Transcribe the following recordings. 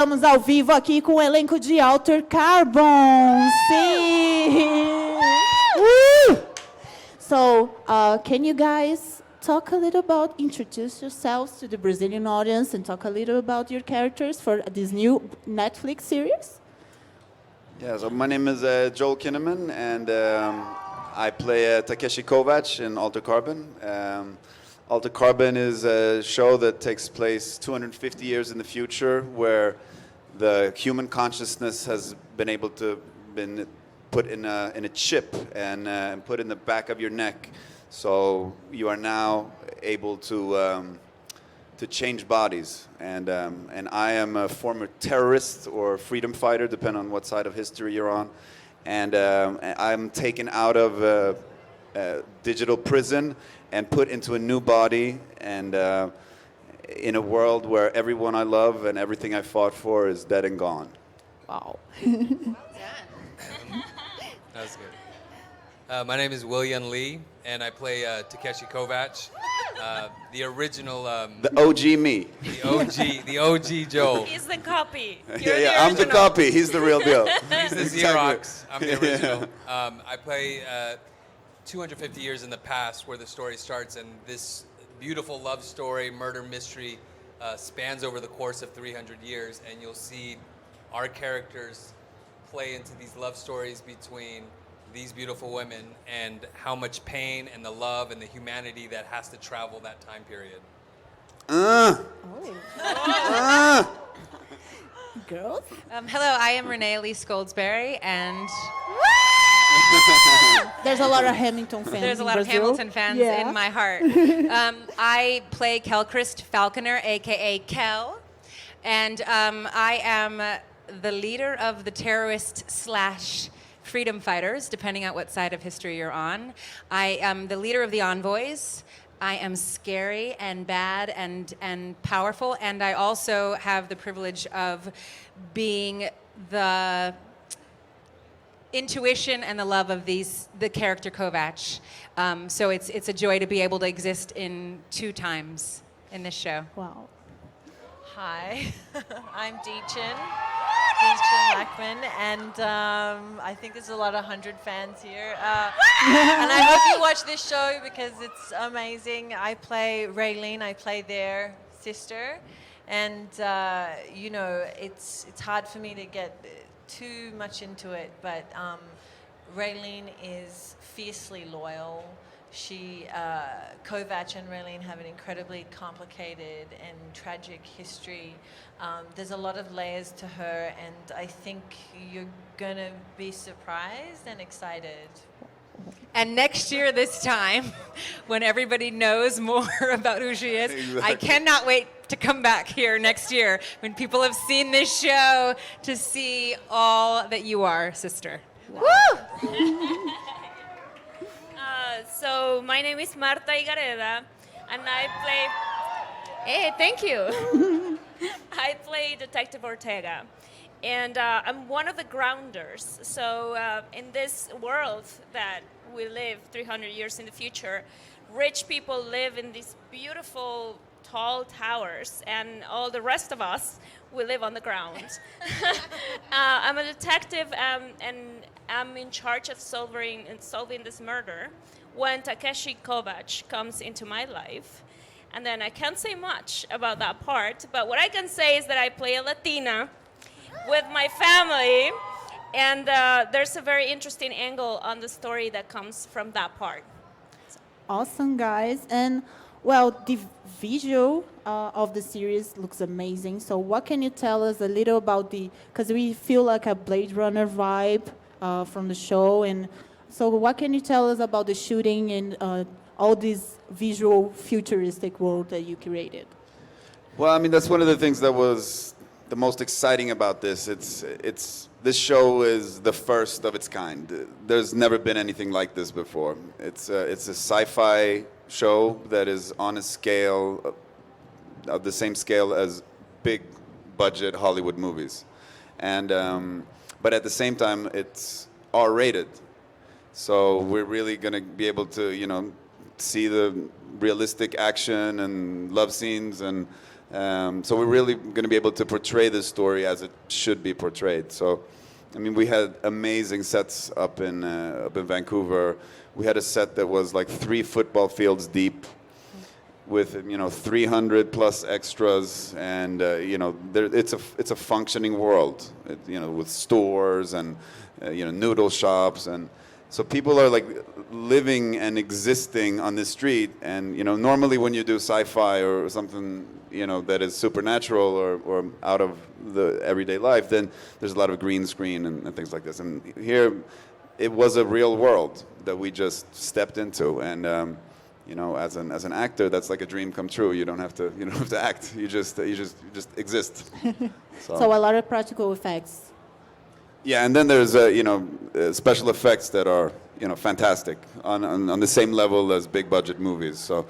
Estamos ao vivo aqui com o elenco de Alter Carbon. Sim! So, can you guys talk a little about, introduce yourselves to the Brazilian audience and talk a little about your characters for this new Netflix series? Yeah, so my name is Joel Kinnaman, and I play Takeshi Kovacs in Alter Carbon. Alter Carbon is a show that takes place 250 years in the future, where the human consciousness has been able to been put in a chip and put in the back of your neck, so you are now able to change bodies. And I am a former terrorist or freedom fighter, depending on what side of history you're on. And I'm taken out of a digital prison and put into a new body, and in a world where everyone I love and everything I fought for is dead and gone. Wow. That was good. My name is William Lee, and I play Takeshi Kovacs, the original. The OG me. The OG Joel. He's the copy. Yeah, I'm the copy. He's the real deal. He's the Xerox. I'm the original. I play 250 years in the past, where the story starts, and this beautiful love story, murder mystery, spans over the course of 300 years, and you'll see our characters play into these love stories between these beautiful women and how much pain and the love and the humanity that has to travel that time period. Girls? Hello, I am Renee Elise Goldsberry, and There's a lot of Hamilton fans. there's a in lot of Brazil. Hamilton fans Yeah. in my heart. I play Kel Christ Falconer, a.k.a. Kel, and I am the leader of the terrorist/freedom fighters, depending on what side of history you're on. I am the leader of the envoys. I am scary and bad and powerful, and I also have the privilege of being the intuition and the love of the character Kovacs. So it's a joy to be able to exist in two times in this show. Wow. Hi, I'm Deechin Lackman, and I think there's a lot of 100 fans here. And I hope you watch this show because it's amazing. I play Raylene, I play their sister, and you know, it's hard for me to get too much into it, but Raylene is fiercely loyal. Kovacs and Raylene have an incredibly complicated and tragic history. There's a lot of layers to her, and I think you're gonna be surprised and excited. And next year, this time, when everybody knows more about who she is, Exactly. I cannot wait to come back here next year when people have seen this show to see all that you are, sister. Woo! So my name is Marta Igareda, and I play. Hey, thank you. I play Detective Ortega, and I'm one of the grounders. So in this world that we live 300 years in the future, rich people live in these beautiful tall towers, and all the rest of us, we live on the ground. I'm a detective, and I'm in charge of solving this murder when Takeshi Kovacs comes into my life. And then I can't say much about that part, but what I can say is that I play a Latina with my family, and there's a very interesting angle on the story that comes from that part. Awesome, guys. And, well, the visual of the series looks amazing. So what can you tell us a little about because we feel like a Blade Runner vibe from the show. And so what can you tell us about the shooting and all this visual futuristic world that you created? Well, I mean, that's one of the things that was the most exciting about this. This show is the first of its kind. There's never been anything like this before. It's a sci-fi show that is on a scale of the same scale as big budget Hollywood movies, and but at the same time it's R-rated. So we're really going to be able to, see the realistic action and love scenes and So we're really going to be able to portray this story as it should be portrayed. So, I mean, we had amazing sets up in Vancouver. We had a set that was like 3 football fields deep, with 300 plus extras, and it's a functioning world, with stores and noodle shops, and so people are like living and existing on the street. And normally when you do sci-fi or something that is supernatural or out of the everyday life, then there's a lot of green screen and things like this. And here it was a real world that we just stepped into, and as an actor, that's like a dream come true. You don't have to act. You just exist. So a lot of practical effects. Yeah, and then there's special effects that are fantastic on the same level as big budget movies. So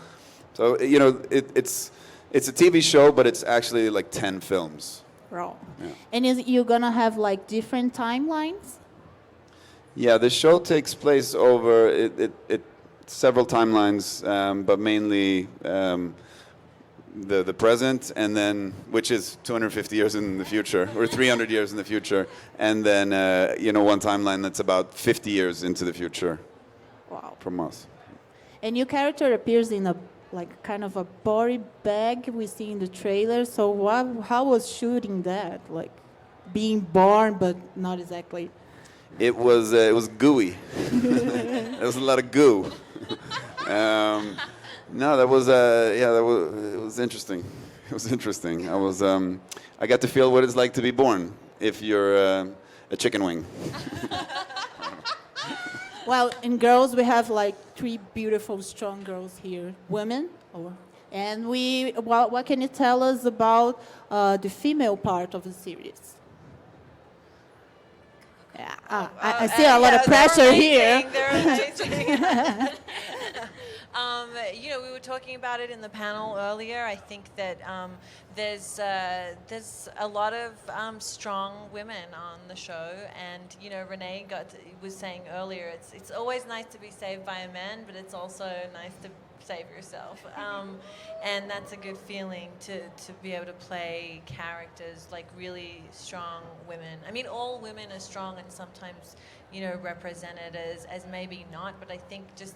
it's a TV show, but it's actually like 10 films. Wow. Yeah. And you're gonna have like different timelines? Yeah, the show takes place over it several timelines, but mainly the present, and then, which is 250 years in the future, or 300 years in the future, and then one timeline that's about 50 years into the future. Wow. From us. And your character appears in a like kind of a body bag we see in the trailer. So how was shooting that? Like being born, but not exactly. It was gooey. There was a lot of goo. No, that was it was interesting. It was interesting. I got to feel what it's like to be born if you're a chicken wing. Well, in girls we have like 3 beautiful, strong girls here, women. And what can you tell us about the female part of the series? Yeah, I see a lot of pressure here. They're amazing. We were talking about it in the panel earlier. I think that there's a lot of strong women on the show, and Renee was saying earlier, it's always nice to be saved by a man, but it's also nice to save yourself, and that's a good feeling to be able to play characters like really strong women. I mean, all women are strong, and sometimes represented as maybe not, but I think just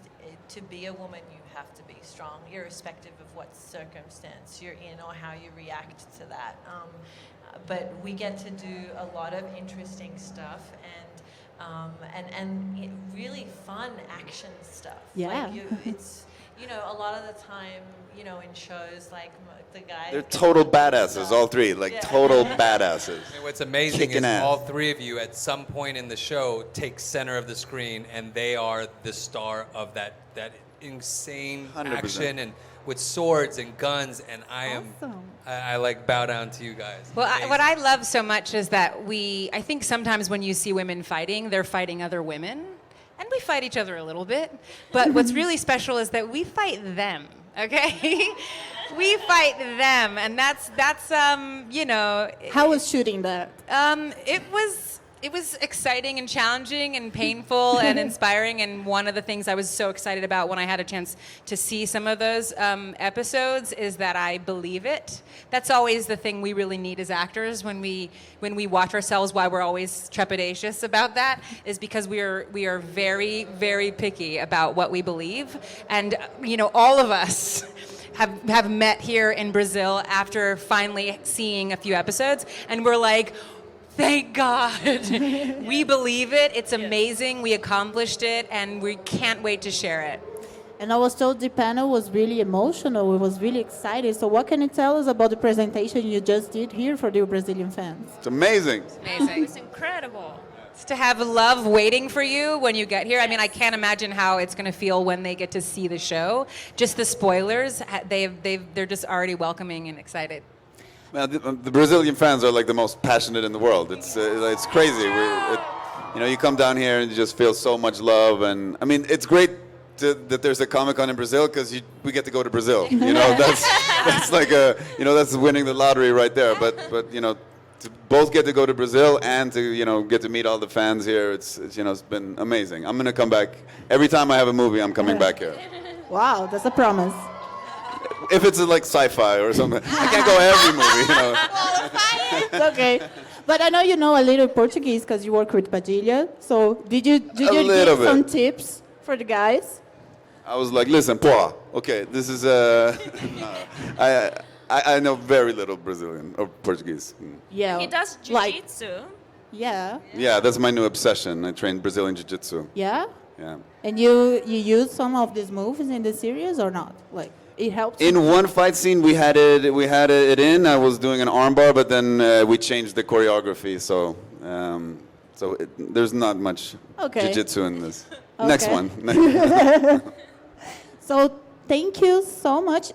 to be a woman you have to be strong, irrespective of what circumstance you're in or how you react to that. But we get to do a lot of interesting stuff and really fun action stuff. Yeah. It's a lot of the time, in shows like the guys. They're total badasses, all 3, like total badasses. And what's amazing Kicking is ass. all 3 of you at some point in the show take center of the screen, and they are the star of that insane 100%. action and with swords and guns, and Awesome. I like bow down to you guys. Well, Amazing. what I love so much is that I think sometimes when you see women fighting, they're fighting other women. And we fight each other a little bit. But what's really special is that we fight them, okay? We fight them. And that's How was shooting that? It was exciting and challenging and painful and inspiring. And one of the things I was so excited about when I had a chance to see some of those episodes is that I believe it. That's always the thing we really need as actors when we watch ourselves. Why we're always trepidatious about that is because we are very, very picky about what we believe. And all of us have met here in Brazil after finally seeing a few episodes, and we're like, thank God. We believe it. It's amazing. We accomplished it, and we can't wait to share it. And I was told the panel was really emotional. It was really excited. So what can you tell us about the presentation you just did here for the Brazilian fans? It's amazing. Amazing. It's incredible. It's to have love waiting for you when you get here. I mean, I can't imagine how it's going to feel when they get to see the show. Just the spoilers, they're just already welcoming and excited. Well, the Brazilian fans are like the most passionate in the world. It's crazy. You come down here and you just feel so much love, and I mean, it's great that there's a Comic-Con in Brazil because we get to go to Brazil. That's like that's winning the lottery right there. But to both get to go to Brazil and to get to meet all the fans here, it's been amazing. I'm gonna come back every time I have a movie. I'm coming back here. Wow, that's a promise. if it's like sci-fi or something, I can't go every movie, you know. It's okay. But I know you know a little Portuguese because you work with Padilha. So did you little give some bit. tips for the guys? I was like, listen, pô, okay, this is no. I know very little Brazilian or Portuguese. Yeah. He does like, jiu-jitsu. yeah. Yeah, that's my new obsession. I train Brazilian Jiu-Jitsu. Yeah. Yeah. And you use some of these moves in the series or not? Like it helps. In one fight scene, we had it in. I was doing an armbar, but then we changed the choreography. So there's not much jiu-jitsu in this. Okay. Next one. So thank you so much,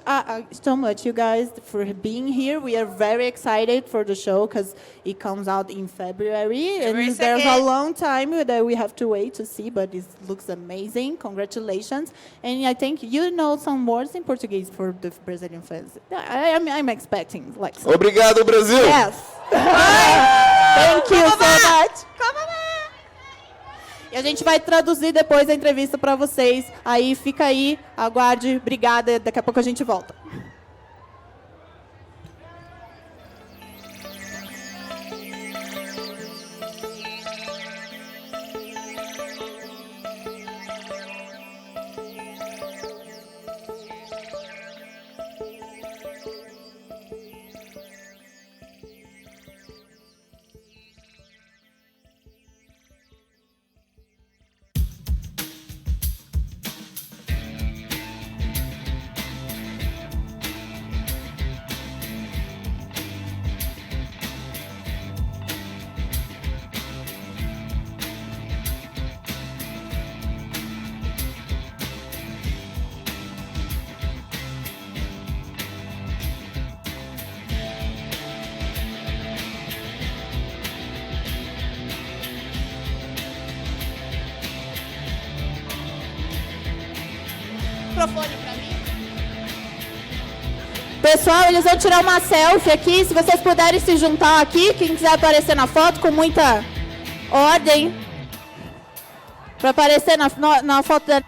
you guys, for being here. We are very excited for the show because it comes out in February, and there's a long time that we have to wait to see, but it looks amazing. Congratulations. And I think you know some words in Portuguese for the Brazilian fans. I'm expecting like some. Obrigado, Brasil. Yes. Thank you so much. E a gente vai traduzir depois a entrevista para vocês. Aí fica aí, aguarde. Obrigada. Daqui a pouco a gente volta. Microfone pra mim. Pessoal, eles vão tirar uma selfie aqui. Se vocês puderem se juntar aqui, quem quiser aparecer na foto com muita ordem, para aparecer na foto da